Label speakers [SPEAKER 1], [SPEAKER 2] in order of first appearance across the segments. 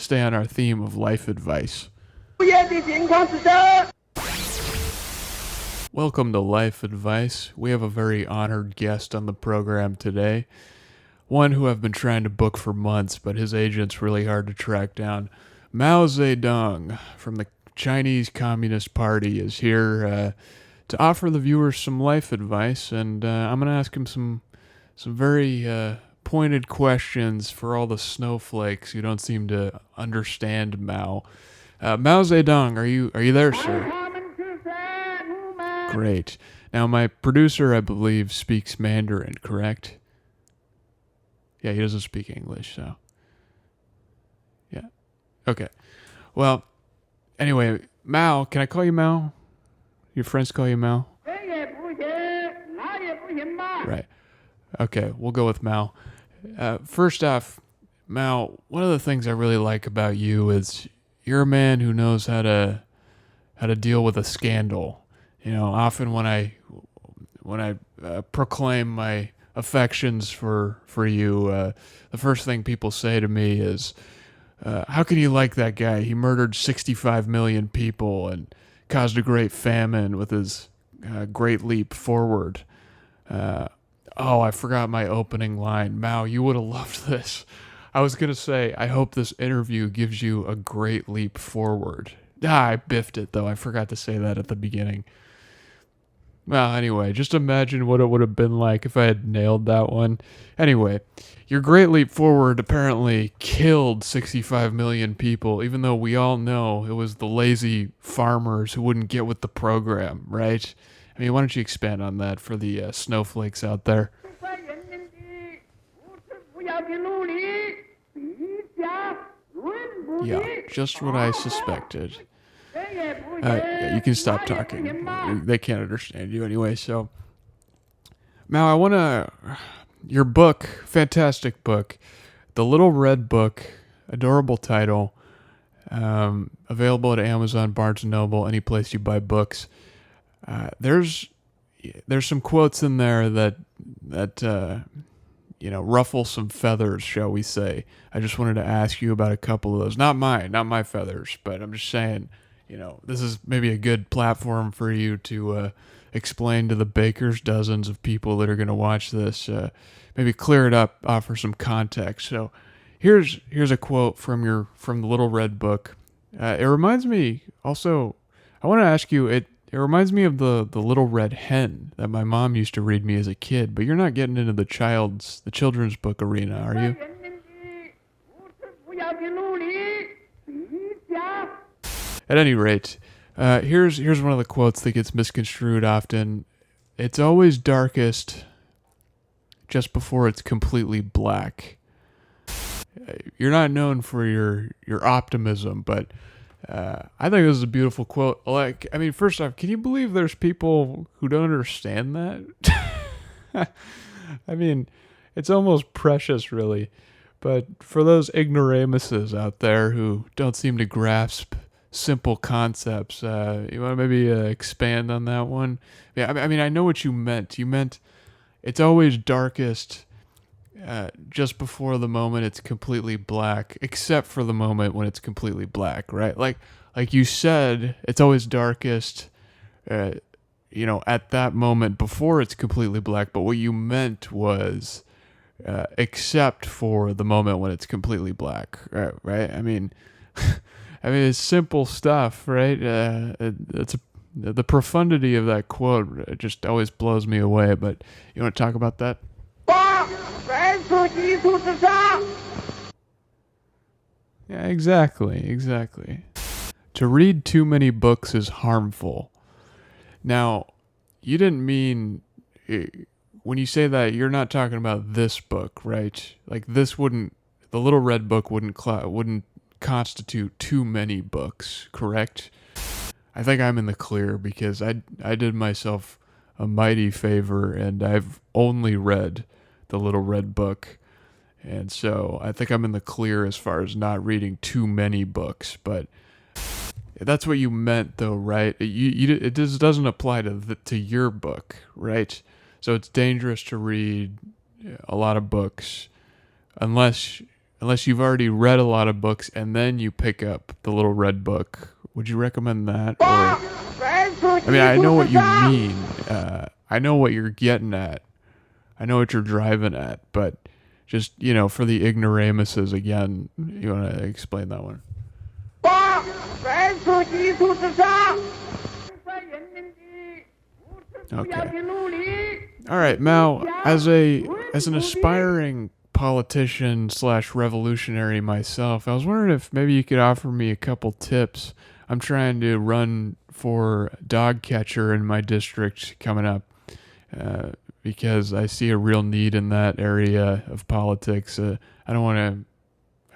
[SPEAKER 1] stay on our theme of life advice. Welcome to Life Advice. We have a very honored guest on the program today. One who I've been trying to book for months, but his agent's really hard to track down. Mao Zedong from the Chinese Communist Party is here to offer the viewers some life advice, and I'm going to ask him some very pointed questions for all the snowflakes who don't seem to understand Mao. Mao Zedong, are you there, sir? Great. Now, my producer, I believe, speaks Mandarin, correct? Yeah, he doesn't speak English, so. Yeah. Okay. Well, anyway, Mao, can I call you Mao? Your friends call you Mao? Right. Okay, we'll go with Mao. First off, Mao, one of the things I really like about you is you're a man who knows how to deal with a scandal. You know, often when I proclaim my affections for you, the first thing people say to me is, how can you like that guy? He murdered 65 million people and caused a great famine with his great leap forward. Oh, I forgot my opening line. Mao, you would have loved this. I was going to say, I hope this interview gives you a great leap forward. I biffed it, though. I forgot to say that at the beginning. Well, anyway, just imagine what it would have been like if I had nailed that one. Anyway, your great leap forward apparently killed 65 million people, even though we all know it was the lazy farmers who wouldn't get with the program, right? I mean, why don't you expand on that for the snowflakes out there? Yeah, just what I suspected. Yeah, you can stop talking. They can't understand you anyway, so. Now, I want to. Your book, fantastic book. The Little Red Book, adorable title. Available at Amazon, Barnes & Noble, any place you buy books. There's some quotes in there that ruffle some feathers, shall we say. I just wanted to ask you about a couple of those. Not my feathers, but I'm just saying, this is maybe a good platform for you to explain to the baker's dozens of people that are going to watch this. Maybe clear it up, offer some context. So here's a quote from the Little Red Book. It reminds me also, I want to ask you, it reminds me of the Little Red Hen that my mom used to read me as a kid, but you're not getting into the children's book arena, are you? At any rate, here's one of the quotes that gets misconstrued often. It's always darkest just before it's completely black. You're not known for your optimism, but I think this is a beautiful quote. First off, can you believe there's people who don't understand that? I mean, it's almost precious, really. But for those ignoramuses out there who don't seem to grasp simple concepts, you want to maybe expand on that one? Yeah, I know what you meant. You meant it's always darkest just before the moment it's completely black, except for the moment when it's completely black, right? Like you said, it's always darkest, at that moment before it's completely black. But what you meant was, except for the moment when it's completely black, right? I mean, it's simple stuff, right? The profundity of that quote just always blows me away. But you want to talk about that? Yeah, exactly. To read too many books is harmful. Now, you didn't mean, when you say that, you're not talking about this book, right? Like the Little Red Book wouldn't constitute too many books, correct? I think I'm in the clear because I did myself a mighty favor and I've only read the Little Red Book. And so I think I'm in the clear as far as not reading too many books, but that's what you meant though, right? It just doesn't apply to your book, right? So it's dangerous to read a lot of books unless unless you've already read a lot of books and then you pick up the little red book. Would you recommend that? Or, I mean, I know what you mean. I know what you're getting at. I know what you're driving at, but just, for the ignoramuses again, you want to explain that one? Okay. All right, Mao, as an aspiring politician / revolutionary myself, I was wondering if maybe you could offer me a couple tips. I'm trying to run for dog catcher in my district coming up because I see a real need in that area of politics. I want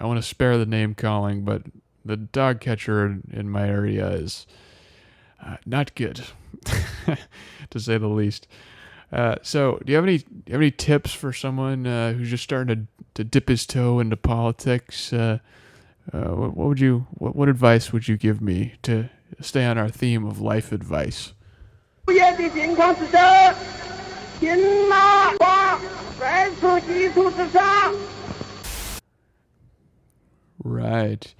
[SPEAKER 1] to spare the name calling, but the dog catcher in my area is not good, to say the least. So, do you have any tips for someone who's just starting to dip his toe into politics? What advice would you give me to stay on our theme of life advice? Right.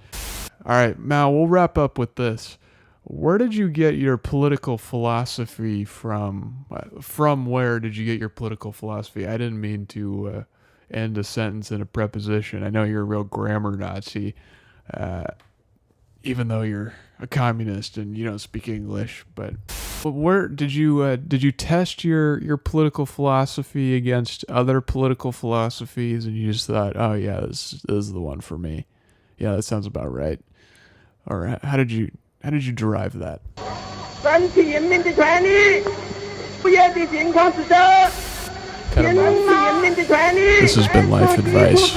[SPEAKER 1] All right, Mao, we'll wrap up with this. Where did you get your political philosophy from? From where did you get your political philosophy? I didn't mean to end a sentence in a preposition. I know you're a real grammar Nazi, even though you're a communist and you don't speak English. But where did you test your political philosophy against other political philosophies, and you just thought, oh yeah, this is the one for me? Yeah, that sounds about right. Or how did you derive that? Cut him off. This has been Life Advice.